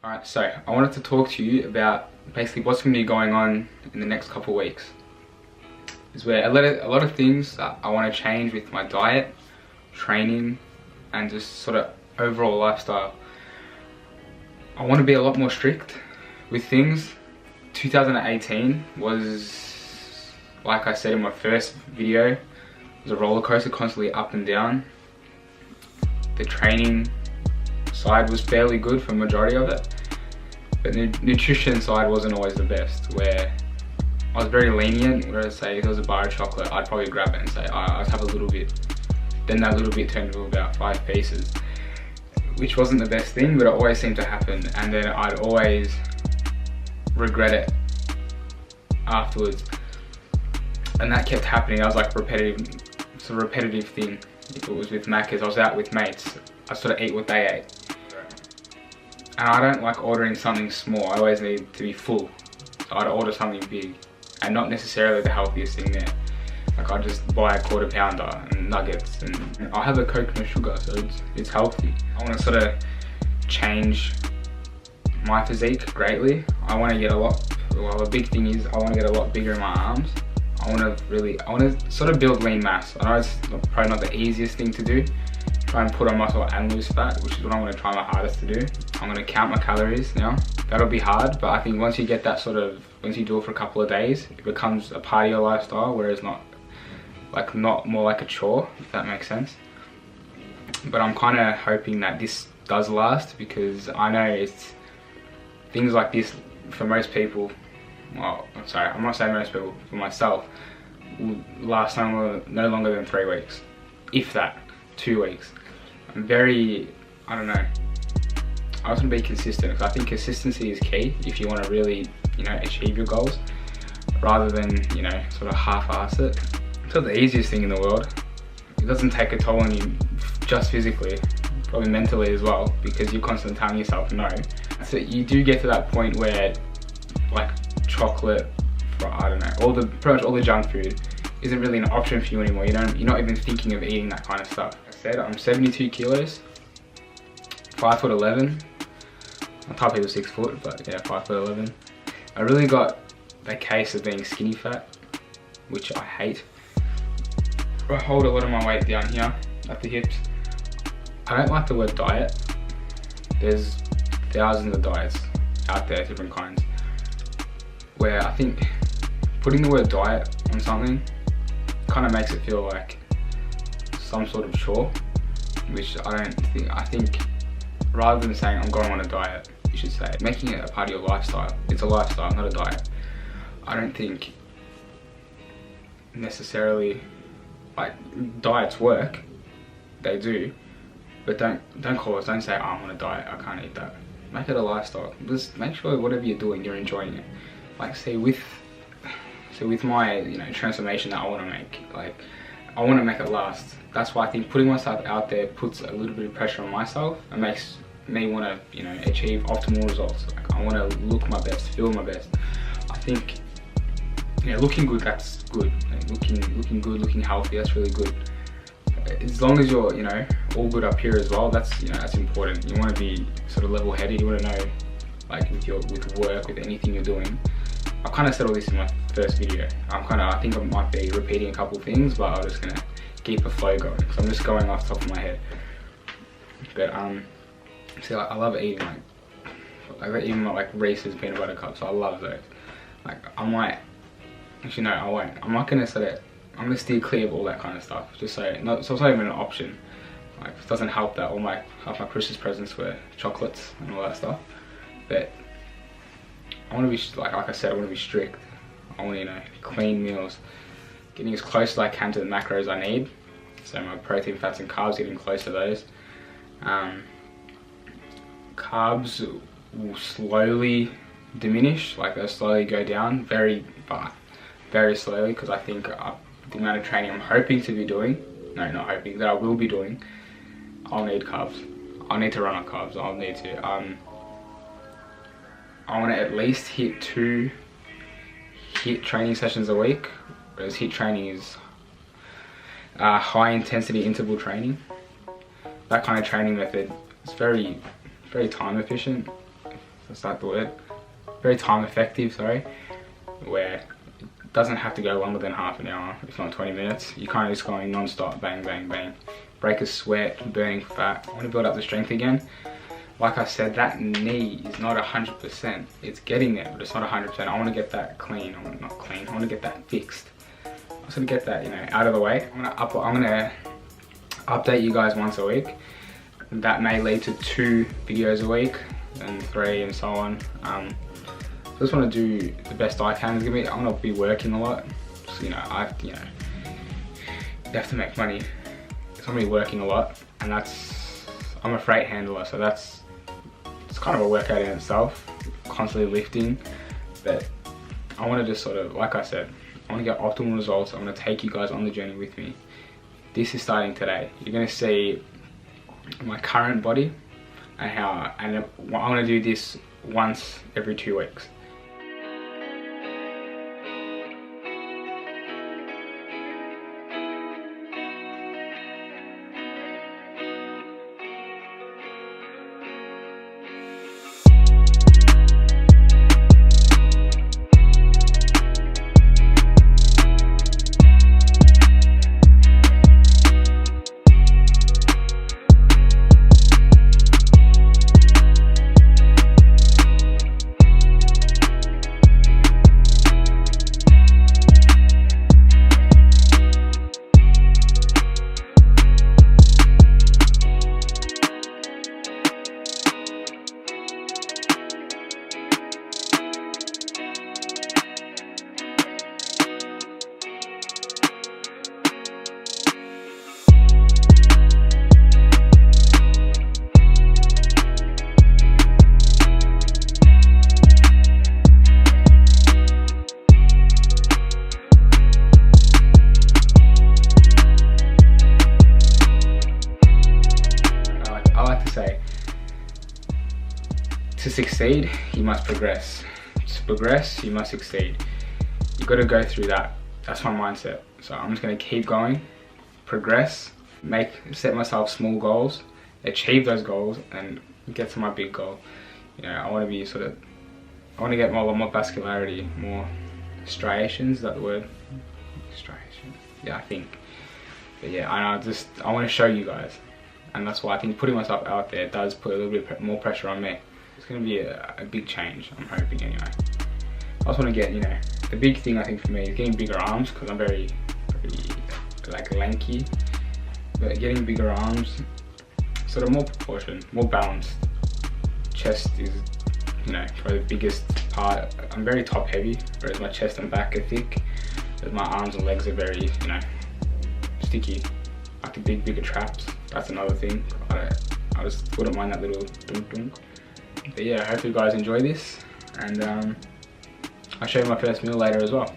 Alright, so I wanted to talk to you about basically what's going to be going on in the next couple of weeks. Is where a lot of things that I want to change with my diet, training, and just sort of overall lifestyle. I want to be a lot more strict with things. 2018 was, like I said in my first video, was a roller coaster, constantly up and down. The training side was fairly good for the majority of it, but the nutrition side wasn't always the best, where I was very lenient. Where I'd say if there was a bar of chocolate, I'd probably grab it and say, I'll have a little bit. Then that little bit turned into about 5 pieces, which wasn't the best thing, but it always seemed to happen, and then I'd always regret it afterwards. And that kept happening. I was like it's a repetitive thing. If it was with Macca's, I was out with mates, I sort of eat what they ate. And I don't like ordering something small, I always need to be full. So I'd order something big, and not necessarily the healthiest thing there. Like I'd just buy a quarter pounder and nuggets, and I'll have a Coke, no sugar, so it's healthy. I want to sort of change my physique greatly. I want to get the big thing is I want to get a lot bigger in my arms. I want to sort of build lean mass. I know it's probably not the easiest thing to do, try and put on muscle and lose fat, which is what I want to try my hardest to do. I'm going to count my calories now. That'll be hard, but I think once you get that once you do it for a couple of days, it becomes a part of your lifestyle, whereas not more like a chore, if that makes sense. But I'm kind of hoping that this does last, because I know it's things like this for most people, well, sorry, I'm not saying most people, for myself, will last no longer than 3 weeks, if that, 2 weeks. I don't know, I just want to be consistent, because I think consistency is key if you want to really, achieve your goals, rather than, sort of half-ass it. It's not the easiest thing in the world. It doesn't take a toll on you just physically, probably mentally as well, because you're constantly telling yourself no. So you do get to that point where, like, chocolate, I don't know, pretty much all the junk food isn't really an option for you anymore. You're not even thinking of eating that kind of stuff. Like I said, I'm 72 kilos, 5'11". I tell people 6 foot, but yeah, 5'11". I really got the case of being skinny fat, which I hate. I hold a lot of my weight down here at the hips. I don't like the word diet. There's thousands of diets out there, different kinds, where I think putting the word diet on something kind of makes it feel like some sort of chore, which I think rather than saying I'm going on a diet, you should say making it a part of your lifestyle. It's a lifestyle, not a diet. I don't think necessarily, like, diets work, they do, but don't say, oh, I'm on a diet, I can't eat that. Make it a lifestyle. Just make sure whatever you're doing, you're enjoying it. Like, say with my transformation that I want to make, like, I want to make it last. That's why I think putting myself out there puts a little bit of pressure on myself and makes me want to achieve optimal results. Like, I want to look my best, feel my best. I think looking good, that's good. Like, looking good, looking healthy, that's really good. As long as you're all good up here as well, that's that's important. You want to be sort of level-headed. You want to know, like, with work, with anything you're doing. I kind of said all this in my first video. I think I might be repeating a couple things, but I'm just gonna keep a flow going, because I'm just going off the top of my head. But see, like, I love eating even like Reese's peanut butter cups. I love those. Like, I might, actually no, I won't. I'm not gonna say that. I'm gonna steer clear of all that kind of stuff. Just so it's not even an option. Like, it doesn't help that half my Christmas presents were chocolates and all that stuff. But I want to be, like I said, I want to be strict. I want to, clean meals, getting as close as I can to the macros I need. So my protein, fats, and carbs, getting close to those. Carbs will slowly diminish, like they'll slowly go down, very slowly, because I think the amount of training I'm hoping to be doing, no, not hoping, that I will be doing, I'll need carbs. I'll need to run on carbs. I'll need to. I want to at least hit 2 HIIT training sessions a week, whereas HIIT training is high intensity interval training. That kind of training method is very time efficient. That's not the word. Very time effective, sorry. Where it doesn't have to go longer than half an hour, if not 20 minutes. You're kind of just going non-stop, bang, bang, bang. Break a sweat, burning fat. I want to build up the strength again. Like I said, that knee is not 100%. It's getting there, but it's not 100%. I want to get that clean. I want to get that fixed. I just want to get that, out of the way. I'm gonna update you guys once a week. That may lead to 2 videos a week, and 3, and so on. I just want to do the best I can. I'm gonna be working a lot. So, you have to make money. So I'm gonna be working a lot, and I'm a freight handler, so it's kind of a workout in itself, constantly lifting. But I want to just sort of, like I said, I want to get optimal results. I want to take you guys on the journey with me. This is starting today. You're going to see my current body and I want to do this once every 2 weeks. To succeed, you must progress. To progress, you must succeed. You got to go through that. That's my mindset. So I'm just going to keep going, progress, set myself small goals, achieve those goals, and get to my big goal. I want to be I want to get more vascularity, more striations. Is that the word? Striations. Yeah, I think. But yeah, I want to show you guys, and that's why I think putting myself out there does put a little bit more pressure on me. It's going to be a big change, I'm hoping anyway. I also want to get, the big thing I think for me is getting bigger arms, because I'm very lanky. But getting bigger arms, sort of more proportion, more balanced. Chest is, probably the biggest part. I'm very top heavy, whereas my chest and back are thick. But my arms and legs are very, sticky. I like the bigger traps. That's another thing. I just wouldn't mind that little dunk dunk. But yeah, I hope you guys enjoy this, and I'll show you my first meal later as well.